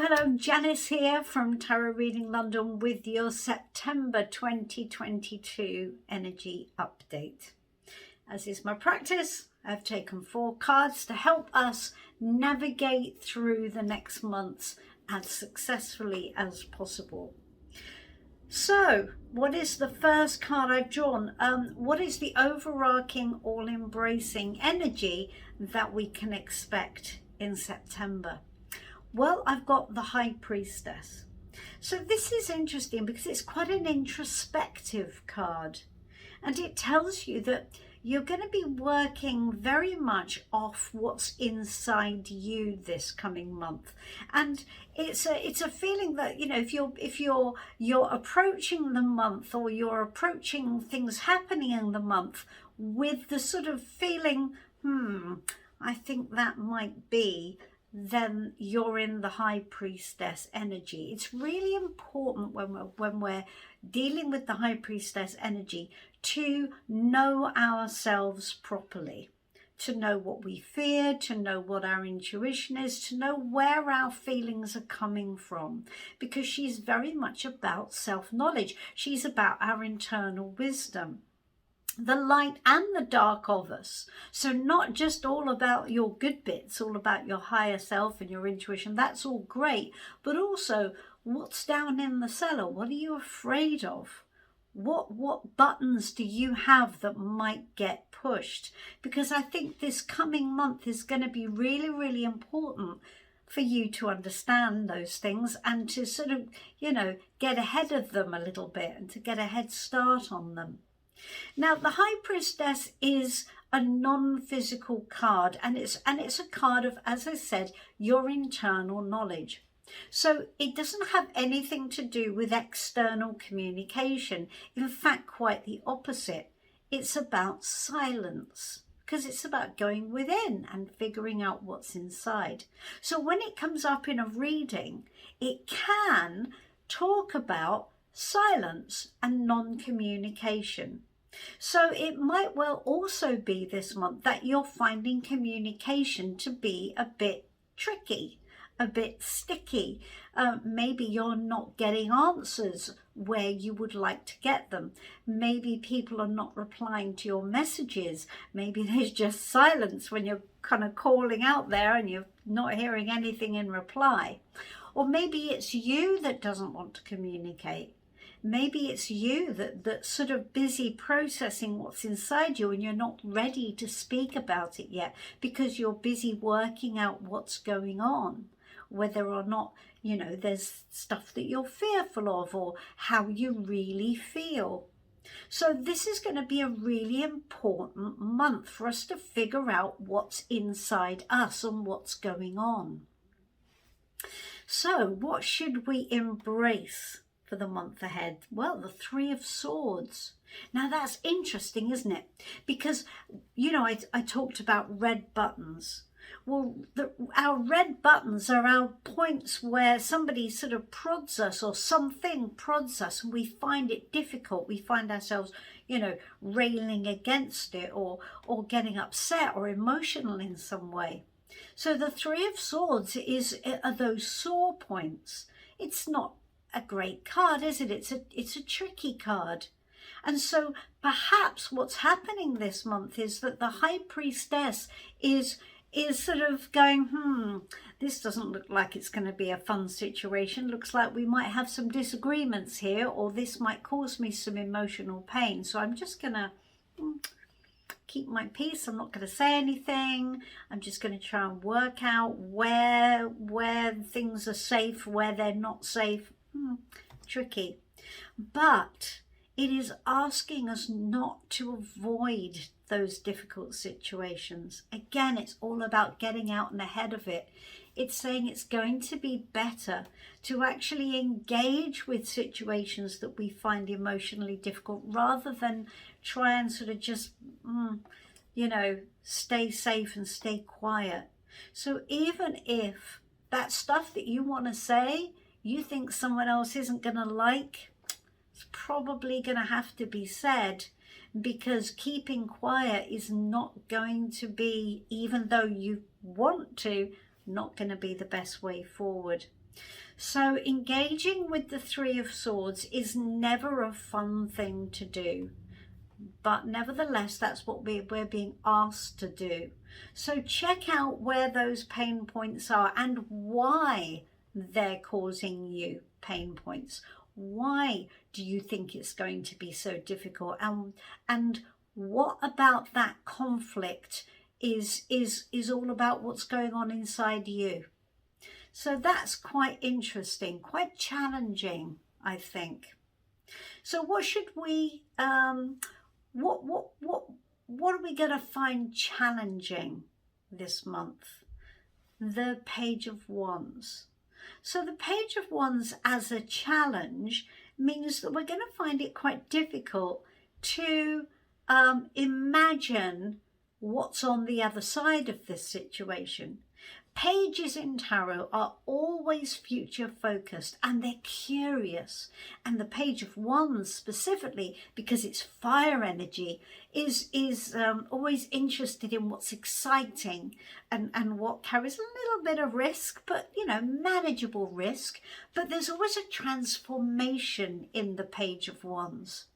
Hello, Janice here from Tarot Reading London with your September 2022 energy update. As is my practice, I've taken 4 cards to help us navigate through the next months as successfully as possible. So, what is the first card I've drawn? What is the overarching, all-embracing energy that we can expect in September? Well, I've got the High Priestess. So this is interesting because it's quite an introspective card. And it tells you that you're going to be working very much off what's inside you this coming month. And it's a feeling that, you know, if you're approaching the month, or you're approaching things happening in the month with the sort of feeling, I think that might be, then you're in the High Priestess energy. It's really important when we're dealing with the High Priestess energy to know ourselves properly, to know what we fear, to know what our intuition is, to know where our feelings are coming from, because she's very much about self-knowledge. She's about our internal wisdom, the light and the dark of us. So not just all about your good bits, all about your higher self and your intuition, that's all great, but also what's down in the cellar. What are you afraid of? What buttons do you have that might get pushed? Because I think this coming month is going to be really, really important for you to understand those things and to sort of, you know, get ahead of them a little bit and to get a head start on them. Now, the High Priestess is a non-physical card, and it's a card of, as I said, your internal knowledge. So it doesn't have anything to do with external communication. In fact, quite the opposite. It's about silence, because it's about going within and figuring out what's inside. So when it comes up in a reading, it can talk about silence and non-communication. So it might well also be this month that you're finding communication to be a bit tricky, a bit sticky. Maybe you're not getting answers where you would like to get them. Maybe people are not replying to your messages. Maybe there's just silence when you're kind of calling out there and you're not hearing anything in reply. Or maybe it's you that doesn't want to communicate. Maybe it's you that's sort of busy processing what's inside you and you're not ready to speak about it yet because you're busy working out what's going on, whether or not, you know, there's stuff that you're fearful of or how you really feel. So this is going to be a really important month for us to figure out what's inside us and what's going on. So what should we embrace for the month ahead? Well, the 3 of Swords. Now that's interesting, isn't it? Because, you know, I talked about red buttons. Well, our red buttons are our points where somebody sort of prods us or something prods us and we find it difficult. We find ourselves, you know, railing against it or getting upset or emotional in some way. So the 3 of Swords are those sore points. It's not a great card, is it? It's a tricky card. And so perhaps what's happening this month is that the High Priestess is sort of going, this doesn't look like it's going to be a fun situation. Looks like we might have some disagreements here, or this might cause me some emotional pain. So I'm just going to keep my peace. I'm not going to say anything. I'm just going to try and work out where things are safe, where they're not safe. Tricky. But it is asking us not to avoid those difficult situations. Again, it's all about getting out and ahead of it. It's saying it's going to be better to actually engage with situations that we find emotionally difficult rather than try and sort of just, you know, stay safe and stay quiet. So even if that stuff that you want to say, you think someone else isn't going to like, it's probably going to have to be said, because keeping quiet is not going to be, even though you want to, not going to be the best way forward. So engaging with the Three of Swords is never a fun thing to do, but nevertheless, that's what we're being asked to do. So check out where those pain points are and why they're causing you pain points. Why do you think it's going to be so difficult? And what about that conflict is all about what's going on inside you? So that's quite interesting, quite challenging, I think. So what should we what are we going to find challenging this month? The Page of Wands. So the Page of Wands as a challenge means that we're going to find it quite difficult to imagine what's on the other side of this situation. Pages in tarot are always future focused and they're curious, and the Page of Wands specifically, because it's fire energy, is always interested in what's exciting and what carries a little bit of risk, but manageable risk. But there's always a transformation in the Page of Wands.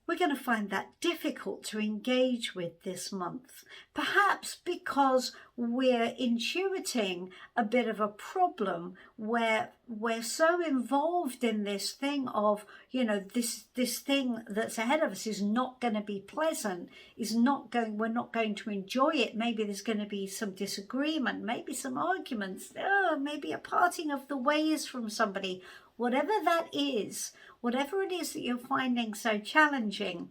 We're going to find that difficult to engage with this month, perhaps because we're intuiting a bit of a problem where we're so involved in this thing of, this thing that's ahead of us is not going to be pleasant, we're not going to enjoy it. Maybe there's going to be some disagreement, maybe some arguments, maybe a parting of the ways from somebody. Whatever that is, whatever it is that you're finding so challenging,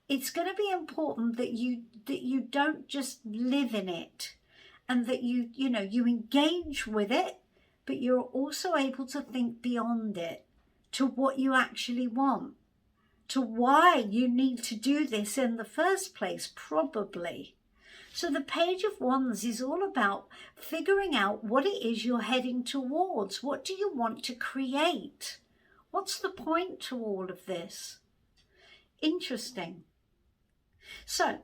it's going to be important that you don't just live in it, and that you engage with it, but you're also able to think beyond it to what you actually want, to why you need to do this in the first place, probably. So the Page of Wands is all about figuring out what it is you're heading towards. What do you want to create? What's the point to all of this? Interesting. So,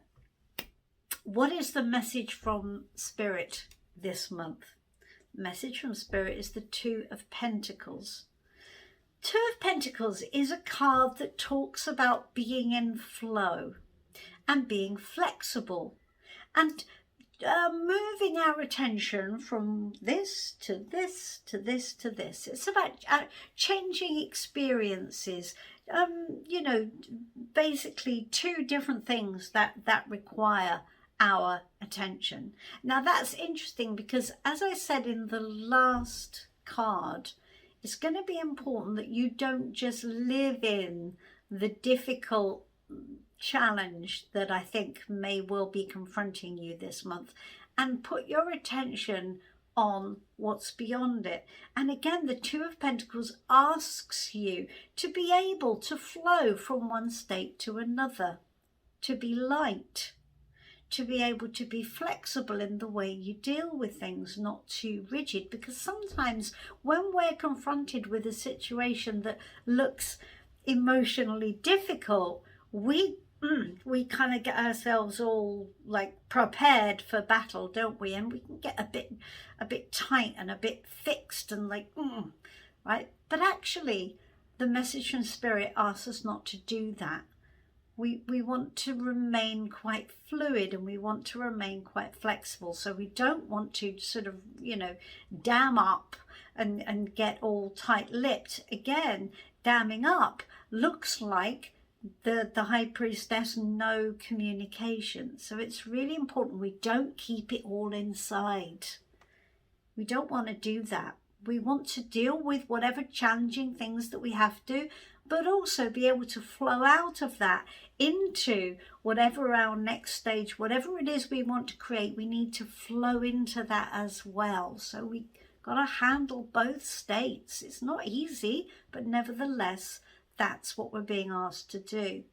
what is the message from Spirit this month? The message from Spirit is the Two of Pentacles. Two of Pentacles is a card that talks about being in flow and being flexible, and moving our attention from this to this to this to this. It's about changing experiences, basically two different things that require our attention. Now that's interesting because, as I said in the last card, it's going to be important that you don't just live in the difficult challenge that I think may well be confronting you this month, and put your attention on what's beyond it. And again, the Two of Pentacles asks you to be able to flow from one state to another, to be light, to be able to be flexible in the way you deal with things, not too rigid. Because sometimes when we're confronted with a situation that looks emotionally difficult, we kind of get ourselves all like prepared for battle, don't we? And we can get a bit tight and a bit fixed and like, right? But actually, the message from Spirit asks us not to do that. We want to remain quite fluid, and we want to remain quite flexible. So we don't want to sort of, dam up and get all tight-lipped. Again, damming up looks like the High Priestess, no communication. So it's really important we don't keep it all inside. We don't want to do that. We want to deal with whatever challenging things that we have to, but also be able to flow out of that into whatever our next stage, whatever it is we want to create. We need to flow into that as well. So we got to handle both states. It's not easy, but nevertheless, that's what we're being asked to do.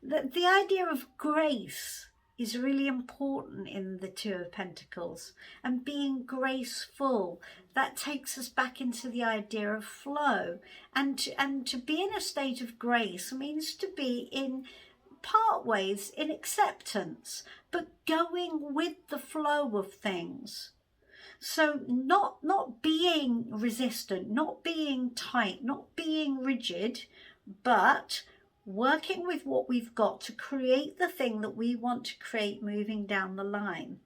The idea of grace is really important in the Two of Pentacles, and being graceful, that takes us back into the idea of flow, and to be in a state of grace means to be in part ways in acceptance, but going with the flow of things. So not being resistant, not being tight, not being rigid, but working with what we've got to create the thing that we want to create moving down the line.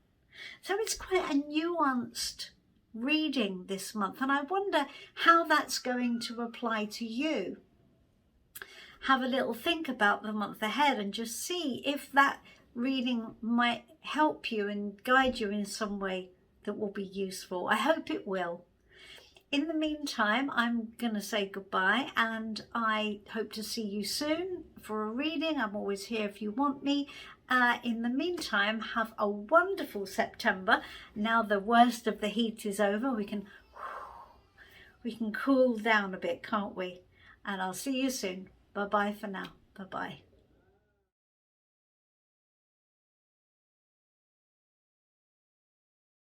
So it's quite a nuanced reading this month, and I wonder how that's going to apply to you. Have a little think about the month ahead and just see if that reading might help you and guide you in some way that will be useful. I hope it will. In the meantime, I'm going to say goodbye, and I hope to see you soon for a reading. I'm always here if you want me. In the meantime, have a wonderful September. Now the worst of the heat is over. We can cool down a bit, can't we? And I'll see you soon. Bye-bye for now. Bye-bye.